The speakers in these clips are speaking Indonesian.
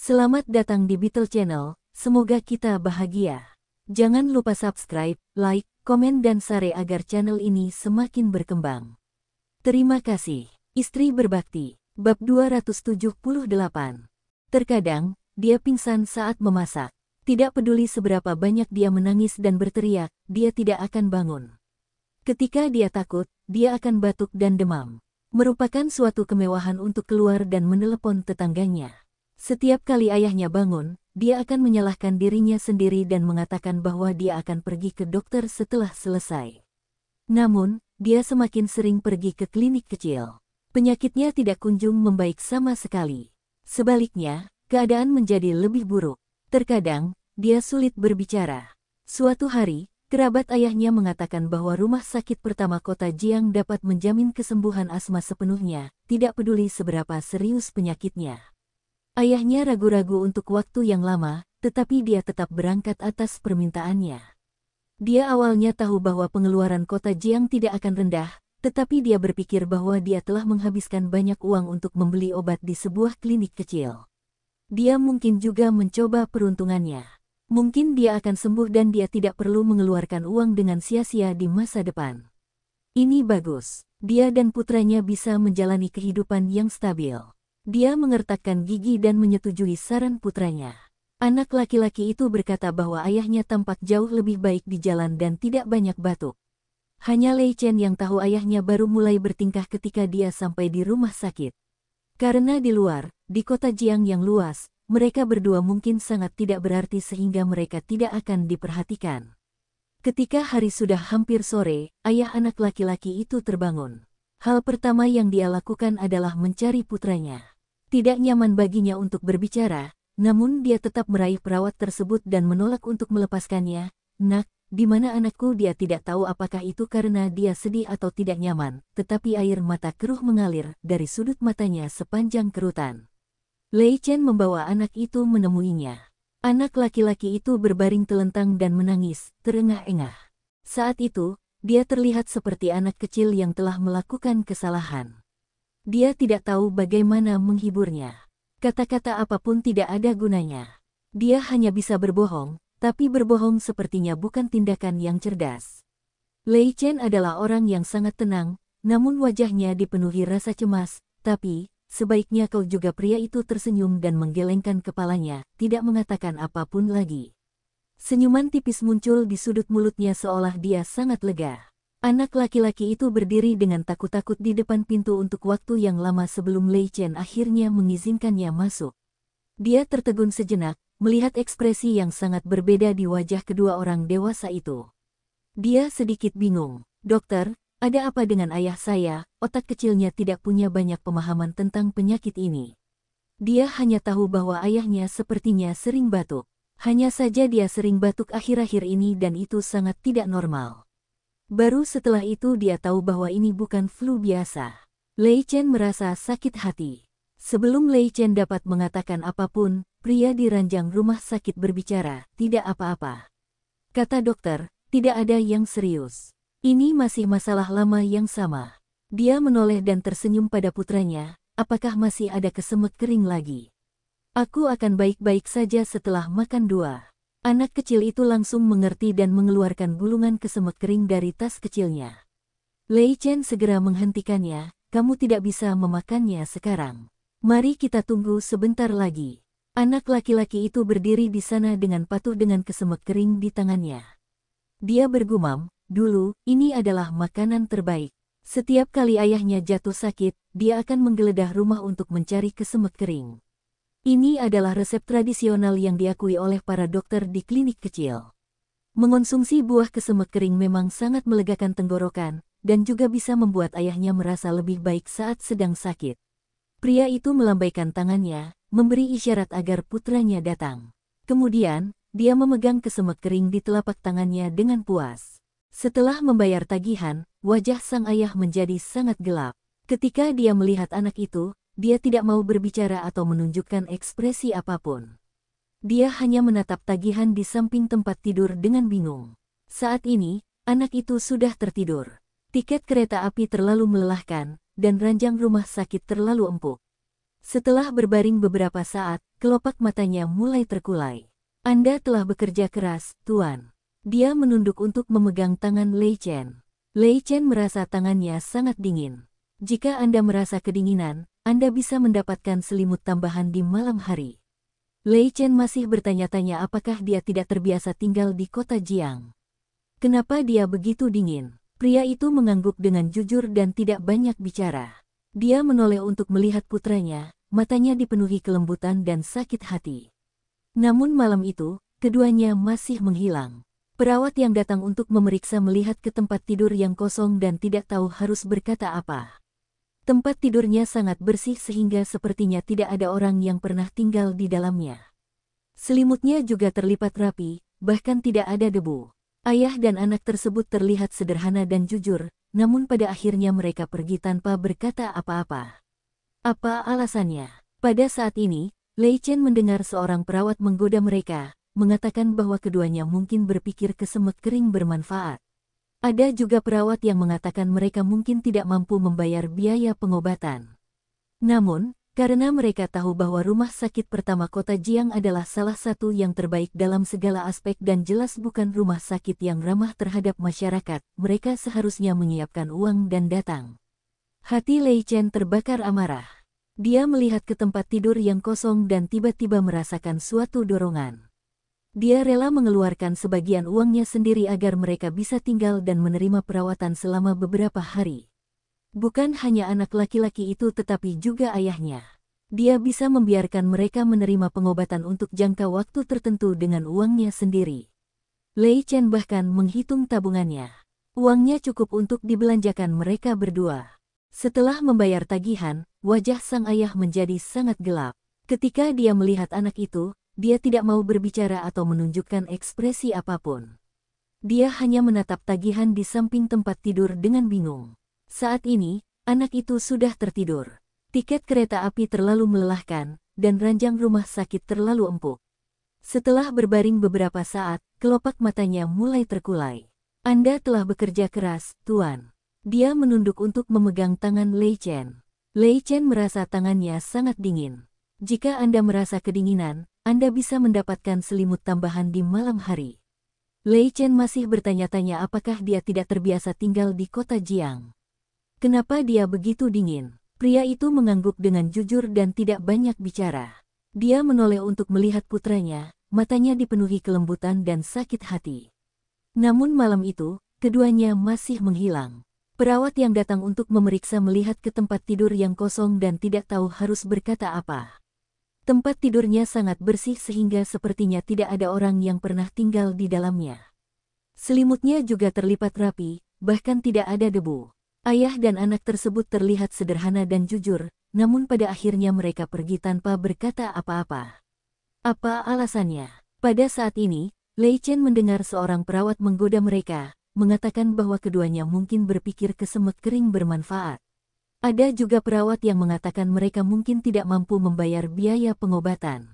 Selamat datang di Beetle Channel, semoga kita bahagia. Jangan lupa subscribe, like, komen dan share agar channel ini semakin berkembang. Terima kasih. Istri berbakti, bab 278. Terkadang, dia pingsan saat memasak. Tidak peduli seberapa banyak dia menangis dan berteriak, dia tidak akan bangun. Ketika dia takut, dia akan batuk dan demam. Merupakan suatu kemewahan untuk keluar dan menelepon tetangganya. Setiap kali ayahnya bangun, dia akan menyalahkan dirinya sendiri dan mengatakan bahwa dia akan pergi ke dokter setelah selesai. Namun, dia semakin sering pergi ke klinik kecil. Penyakitnya tidak kunjung membaik sama sekali. Sebaliknya, keadaan menjadi lebih buruk. Terkadang, dia sulit berbicara. Suatu hari, kerabat ayahnya mengatakan bahwa rumah sakit pertama kota Jiang dapat menjamin kesembuhan asma sepenuhnya, tidak peduli seberapa serius penyakitnya. Ayahnya ragu-ragu untuk waktu yang lama, tetapi dia tetap berangkat atas permintaannya. Dia awalnya tahu bahwa pengeluaran kota Jiang tidak akan rendah, tetapi dia berpikir bahwa dia telah menghabiskan banyak uang untuk membeli obat di sebuah klinik kecil. Dia mungkin juga mencoba peruntungannya. Mungkin dia akan sembuh dan dia tidak perlu mengeluarkan uang dengan sia-sia di masa depan. Ini bagus. Dia dan putranya bisa menjalani kehidupan yang stabil. Dia mengertakkan gigi dan menyetujui saran putranya. Anak laki-laki itu berkata bahwa ayahnya tampak jauh lebih baik di jalan dan tidak banyak batuk. Hanya Lei Chen yang tahu ayahnya baru mulai bertingkah ketika dia sampai di rumah sakit. Karena di luar, di kota Jiang yang luas, mereka berdua mungkin sangat tidak berarti sehingga mereka tidak akan diperhatikan. Ketika hari sudah hampir sore, ayah anak laki-laki itu terbangun. Hal pertama yang dia lakukan adalah mencari putranya. Tidak nyaman baginya untuk berbicara, namun dia tetap meraih perawat tersebut dan menolak untuk melepaskannya. "Nak, di mana anakku?" Dia tidak tahu apakah itu karena dia sedih atau tidak nyaman, tetapi air mata keruh mengalir dari sudut matanya sepanjang kerutan. Lei Chen membawa anak itu menemuinya. Anak laki-laki itu berbaring telentang dan menangis, terengah-engah. Saat itu, dia terlihat seperti anak kecil yang telah melakukan kesalahan. Dia tidak tahu bagaimana menghiburnya. Kata-kata apapun tidak ada gunanya. Dia hanya bisa berbohong, tapi berbohong sepertinya bukan tindakan yang cerdas. Lei Chen adalah orang yang sangat tenang, namun wajahnya dipenuhi rasa cemas, tapi sebaiknya kau juga. Pria itu tersenyum dan menggelengkan kepalanya, tidak mengatakan apapun lagi. Senyuman tipis muncul di sudut mulutnya seolah dia sangat lega. Anak laki-laki itu berdiri dengan takut-takut di depan pintu untuk waktu yang lama sebelum Lei Chen akhirnya mengizinkannya masuk. Dia tertegun sejenak, melihat ekspresi yang sangat berbeda di wajah kedua orang dewasa itu. Dia sedikit bingung. "Dokter, ada apa dengan ayah saya?" Otak kecilnya tidak punya banyak pemahaman tentang penyakit ini. Dia hanya tahu bahwa ayahnya sepertinya sering batuk. Hanya saja dia sering batuk akhir-akhir ini dan itu sangat tidak normal. Baru setelah itu dia tahu bahwa ini bukan flu biasa. Lei Chen merasa sakit hati. Sebelum Lei Chen dapat mengatakan apapun, pria di ranjang rumah sakit berbicara, "Tidak apa-apa," kata dokter, "tidak ada yang serius. Ini masih masalah lama yang sama." Dia menoleh dan tersenyum pada putranya, "Apakah masih ada kesemek kering lagi?" "Aku akan baik-baik saja setelah makan dua." Anak kecil itu langsung mengerti dan mengeluarkan gulungan kesemek kering dari tas kecilnya. Lei Chen segera menghentikannya, "Kamu tidak bisa memakannya sekarang. Mari kita tunggu sebentar lagi." Anak laki-laki itu berdiri di sana dengan patuh dengan kesemek kering di tangannya. Dia bergumam, "Dulu, ini adalah makanan terbaik." Setiap kali ayahnya jatuh sakit, dia akan menggeledah rumah untuk mencari kesemek kering. Ini adalah resep tradisional yang diakui oleh para dokter di klinik kecil. Mengonsumsi buah kesemek kering memang sangat melegakan tenggorokan, dan juga bisa membuat ayahnya merasa lebih baik saat sedang sakit. Pria itu melambaikan tangannya, memberi isyarat agar putranya datang. Kemudian, dia memegang kesemek kering di telapak tangannya dengan puas. Setelah membayar tagihan, wajah sang ayah menjadi sangat gelap. Ketika dia melihat anak itu, dia tidak mau berbicara atau menunjukkan ekspresi apapun. Dia hanya menatap tagihan di samping tempat tidur dengan bingung. Saat ini, anak itu sudah tertidur. Tiket kereta api terlalu melelahkan, dan ranjang rumah sakit terlalu empuk. Setelah berbaring beberapa saat, kelopak matanya mulai terkulai. Anda telah bekerja keras, Tuan. Dia menunduk untuk memegang tangan Lei Chen. Lei Chen merasa tangannya sangat dingin. Jika Anda merasa kedinginan, Anda bisa mendapatkan selimut tambahan di malam hari. Lei Chen masih bertanya-tanya apakah dia tidak terbiasa tinggal di kota Jiang. Kenapa dia begitu dingin? Pria itu mengangguk dengan jujur dan tidak banyak bicara. Dia menoleh untuk melihat putranya, matanya dipenuhi kelembutan dan sakit hati. Namun malam itu, keduanya masih menghilang. Perawat yang datang untuk memeriksa melihat ke tempat tidur yang kosong dan tidak tahu harus berkata apa. Tempat tidurnya sangat bersih sehingga sepertinya tidak ada orang yang pernah tinggal di dalamnya. Selimutnya juga terlipat rapi, bahkan tidak ada debu. Ayah dan anak tersebut terlihat sederhana dan jujur, namun pada akhirnya mereka pergi tanpa berkata apa-apa. Apa alasannya? Pada saat ini, Lei Chen mendengar seorang perawat menggoda mereka, mengatakan bahwa keduanya mungkin berpikir kesemut kering bermanfaat. Ada juga perawat yang mengatakan mereka mungkin tidak mampu membayar biaya pengobatan. Namun, karena mereka tahu bahwa rumah sakit pertama kota Jiang adalah salah satu yang terbaik dalam segala aspek dan jelas bukan rumah sakit yang ramah terhadap masyarakat, mereka seharusnya menyiapkan uang dan datang. Hati Lei Chen terbakar amarah. Dia melihat ke tempat tidur yang kosong dan tiba-tiba merasakan suatu dorongan. Dia rela mengeluarkan sebagian uangnya sendiri agar mereka bisa tinggal dan menerima perawatan selama beberapa hari. Bukan hanya anak laki-laki itu tetapi juga ayahnya. Dia bisa membiarkan mereka menerima pengobatan untuk jangka waktu tertentu dengan uangnya sendiri. Lei Chen bahkan menghitung tabungannya. Uangnya cukup untuk dibelanjakan mereka berdua. Setelah membayar tagihan, wajah sang ayah menjadi sangat gelap. Ketika dia melihat anak itu, dia tidak mau berbicara atau menunjukkan ekspresi apapun. Dia hanya menatap tagihan di samping tempat tidur dengan bingung. Saat ini, anak itu sudah tertidur. Tiket kereta api terlalu melelahkan, dan ranjang rumah sakit terlalu empuk. Setelah berbaring beberapa saat, kelopak matanya mulai terkulai. Anda telah bekerja keras, Tuan. Dia menunduk untuk memegang tangan Lei Chen. Lei Chen merasa tangannya sangat dingin. Jika Anda merasa kedinginan, Anda bisa mendapatkan selimut tambahan di malam hari. Lei Chen masih bertanya-tanya apakah dia tidak terbiasa tinggal di kota Jiang. Kenapa dia begitu dingin? Pria itu mengangguk dengan jujur dan tidak banyak bicara. Dia menoleh untuk melihat putranya, matanya dipenuhi kelembutan dan sakit hati. Namun malam itu, keduanya masih menghilang. Perawat yang datang untuk memeriksa melihat ke tempat tidur yang kosong dan tidak tahu harus berkata apa. Tempat tidurnya sangat bersih sehingga sepertinya tidak ada orang yang pernah tinggal di dalamnya. Selimutnya juga terlipat rapi, bahkan tidak ada debu. Ayah dan anak tersebut terlihat sederhana dan jujur, namun pada akhirnya mereka pergi tanpa berkata apa-apa. Apa alasannya? Pada saat ini, Lei Chen mendengar seorang perawat menggoda mereka, mengatakan bahwa keduanya mungkin berpikir kesemut kering bermanfaat. Ada juga perawat yang mengatakan mereka mungkin tidak mampu membayar biaya pengobatan.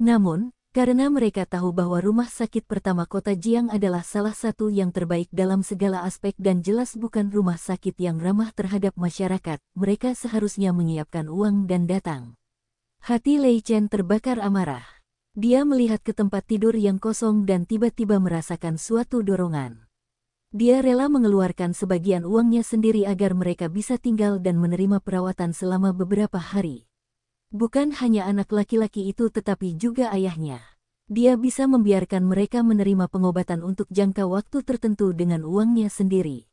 Namun, karena mereka tahu bahwa rumah sakit pertama kota Jiang adalah salah satu yang terbaik dalam segala aspek dan jelas bukan rumah sakit yang ramah terhadap masyarakat, mereka seharusnya menyiapkan uang dan datang. Hati Lei Chen terbakar amarah. Dia melihat ke tempat tidur yang kosong dan tiba-tiba merasakan suatu dorongan. Dia rela mengeluarkan sebagian uangnya sendiri agar mereka bisa tinggal dan menerima perawatan selama beberapa hari. Bukan hanya anak laki-laki itu tetapi juga ayahnya. Dia bisa membiarkan mereka menerima pengobatan untuk jangka waktu tertentu dengan uangnya sendiri.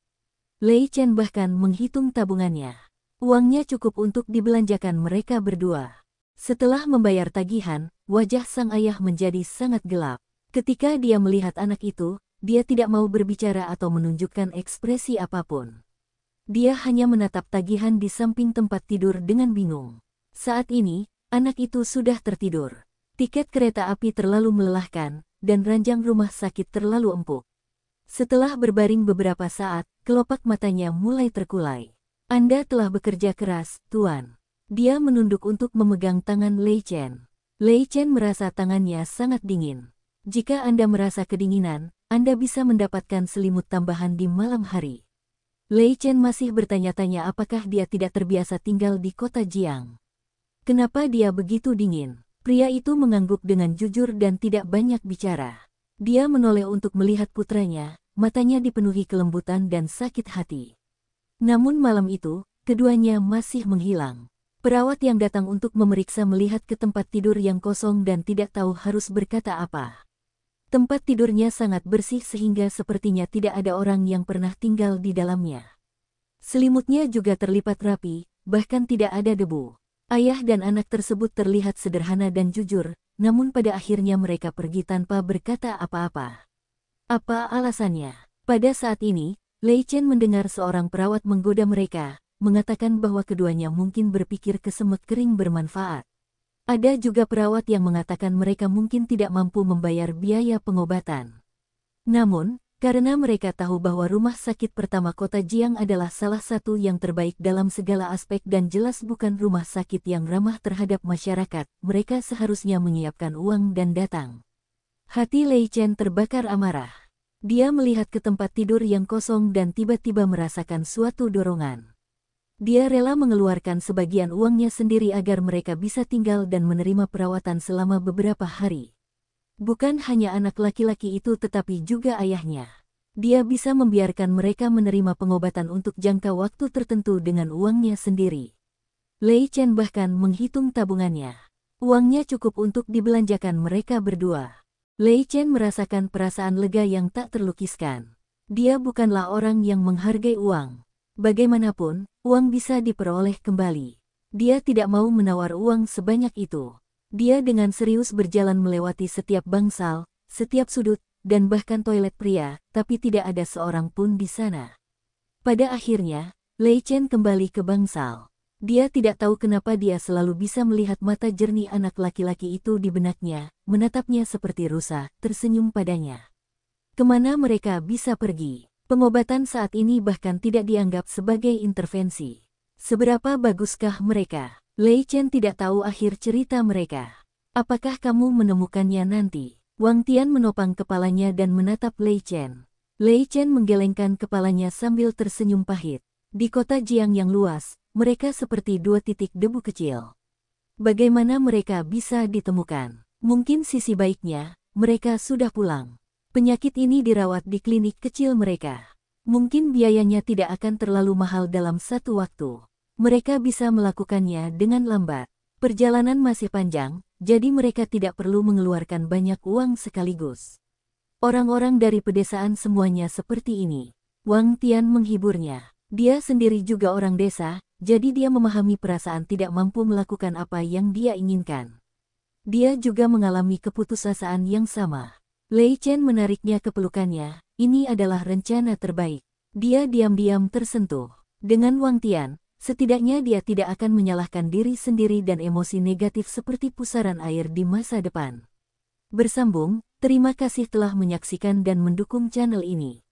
Lei Chen bahkan menghitung tabungannya. Uangnya cukup untuk dibelanjakan mereka berdua. Setelah membayar tagihan, wajah sang ayah menjadi sangat gelap. Ketika dia melihat anak itu, dia tidak mau berbicara atau menunjukkan ekspresi apapun. Dia hanya menatap tagihan di samping tempat tidur dengan bingung. Saat ini, anak itu sudah tertidur. Tiket kereta api terlalu melelahkan, dan ranjang rumah sakit terlalu empuk. Setelah berbaring beberapa saat, kelopak matanya mulai terkulai. Anda telah bekerja keras, Tuan. Dia menunduk untuk memegang tangan Lei Chen. Lei Chen merasa tangannya sangat dingin. Jika Anda merasa kedinginan, Anda bisa mendapatkan selimut tambahan di malam hari. Lei Chen masih bertanya-tanya apakah dia tidak terbiasa tinggal di kota Jiang. Kenapa dia begitu dingin? Pria itu mengangguk dengan jujur dan tidak banyak bicara. Dia menoleh untuk melihat putranya, matanya dipenuhi kelembutan dan sakit hati. Namun malam itu, keduanya masih menghilang. Perawat yang datang untuk memeriksa melihat ke tempat tidur yang kosong dan tidak tahu harus berkata apa. Tempat tidurnya sangat bersih sehingga sepertinya tidak ada orang yang pernah tinggal di dalamnya. Selimutnya juga terlipat rapi, bahkan tidak ada debu. Ayah dan anak tersebut terlihat sederhana dan jujur, namun pada akhirnya mereka pergi tanpa berkata apa-apa. Apa alasannya? Pada saat ini, Lei Chen mendengar seorang perawat menggoda mereka, mengatakan bahwa keduanya mungkin berpikir kesemek kering bermanfaat. Ada juga perawat yang mengatakan mereka mungkin tidak mampu membayar biaya pengobatan. Namun, karena mereka tahu bahwa rumah sakit pertama kota Jiang adalah salah satu yang terbaik dalam segala aspek dan jelas bukan rumah sakit yang ramah terhadap masyarakat, mereka seharusnya menyiapkan uang dan datang. Hati Lei Chen terbakar amarah. Dia melihat ke tempat tidur yang kosong dan tiba-tiba merasakan suatu dorongan. Dia rela mengeluarkan sebagian uangnya sendiri agar mereka bisa tinggal dan menerima perawatan selama beberapa hari. Bukan hanya anak laki-laki itu tetapi juga ayahnya. Dia bisa membiarkan mereka menerima pengobatan untuk jangka waktu tertentu dengan uangnya sendiri. Lei Chen bahkan menghitung tabungannya. Uangnya cukup untuk dibelanjakan mereka berdua. Lei Chen merasakan perasaan lega yang tak terlukiskan. Dia bukanlah orang yang menghargai uang. Bagaimanapun, uang bisa diperoleh kembali. Dia tidak mau menawar uang sebanyak itu. Dia dengan serius berjalan melewati setiap bangsal, setiap sudut, dan bahkan toilet pria, tapi tidak ada seorang pun di sana. Pada akhirnya, Lei Chen kembali ke bangsal. Dia tidak tahu kenapa dia selalu bisa melihat mata jernih anak laki-laki itu di benaknya, menatapnya seperti rusa, tersenyum padanya. Kemana mereka bisa pergi? Pengobatan saat ini bahkan tidak dianggap sebagai intervensi. Seberapa baguskah mereka? Lei Chen tidak tahu akhir cerita mereka. Apakah kamu menemukannya nanti? Wang Tian menopang kepalanya dan menatap Lei Chen. Lei Chen menggelengkan kepalanya sambil tersenyum pahit. Di kota Jiang yang luas, mereka seperti dua titik debu kecil. Bagaimana mereka bisa ditemukan? Mungkin sisi baiknya, mereka sudah pulang. Penyakit ini dirawat di klinik kecil mereka. Mungkin biayanya tidak akan terlalu mahal dalam satu waktu. Mereka bisa melakukannya dengan lambat. Perjalanan masih panjang, jadi mereka tidak perlu mengeluarkan banyak uang sekaligus. Orang-orang dari pedesaan semuanya seperti ini. Wang Tian menghiburnya. Dia sendiri juga orang desa, jadi dia memahami perasaan tidak mampu melakukan apa yang dia inginkan. Dia juga mengalami keputusasaan yang sama. Lei Chen menariknya ke pelukannya, ini adalah rencana terbaik. Dia diam-diam tersentuh. Dengan Wang Tian, setidaknya dia tidak akan menyalahkan diri sendiri dan emosi negatif seperti pusaran air di masa depan. Bersambung, terima kasih telah menyaksikan dan mendukung channel ini.